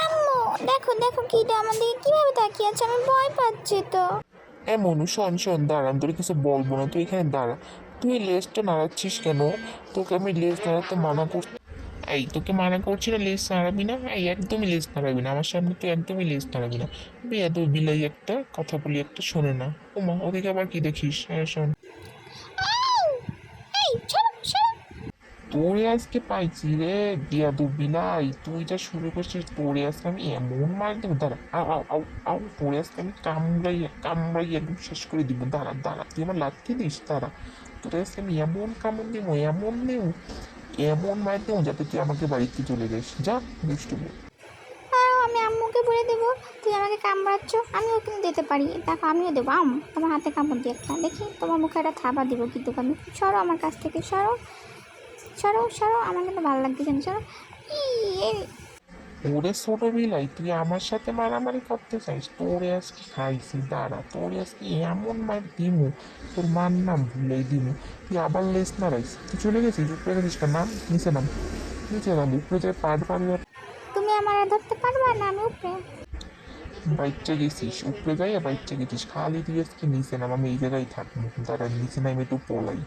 আম্মু দেখো দেখো কিটা আমাদের কিভাবে তাকিয়ে আছে, আমি ভয় পাচ্ছি তো। মনু শোন শোন, দাঁড়া, আমি তোর কিছু বলবো না, তুই এখানে দাঁড়া। তুই লেজটা নাড়াচ্ছিস কেন? তোকে আমি লেজ নাড়াতে মানা করছি। এই তোকে মানা করছি না, লেজ নাড়াবি না, এই একদমই লেজ নাড়াবি না আমার সামনে, তুই একদমই লেজ নাড়াবি না। বেয়াদব বিলাই একটা, কথা বলি একটা শোনে না। ওমা, ওদিকে আবার কি দেখিস? হ্যাঁ শোন, এই ছাড়ো ছাড়ো। তোরে আজকে পাইছি রে বেয়াদব বিলাই, তুই যা শুরু করছিস, তোরে আজকে আমি এমন মার দেবো, দাঁড়া, আও আও আও আও, তোরে আজকে আমি কামড়াই কামড়াই একদম শেষ করে দিব, দাঁড়া দাঁড়া, তুই আমার লাথি দিস, দাঁড়া, তোরে আজকে আমি এমন কামড় দেবো, এমন দেবো, এমন মার দেবো যাতে তুই আমাকে বাড়িতে চলে যাস, যা দুষ্টু মেয়ে। আর আমি আম্মুকে বলে দেবো তুই আমাকে কামড়াচ্ছ, আমিও কিন্তু দিতে পারি, দেখো আমিও দেবো তোমার হাতে কামড় দিয়ে একটা দেখি, তোমার মুখে একটা থাবা দিব কিন্তু আমি। সরো আমার কাছ থেকে, সরো সরো সরো, আমার কিন্তু ভালো লাগতেছে না, সরো। এই ওরে ছোট বিলাই, তুই আমার সাথে মারামারি করতে চাইস? তোরে আজকে খাইছি, দাঁড়া, তোরে আজকে এমন মার দিমু, তোর মার নাম ভুলেই দিমু। তুই আবার লেস নাড়াইস, তুই চলে গেছিস, উপরে গেছিস কেন? নাম নিচে নাম, নিচে নাম, উপরে যায় পাট পাড়ি। তুমি আমার ধরতে পারবা না, আমি উপরে। বাইকটা গেছিস, উপরে যাই বাইকটা গেছিস, খালি তুই আজকে নিচে নাম, আমি এই জায়গায় থাকবো, দাঁড়া নিচে নামে একটু পলাই।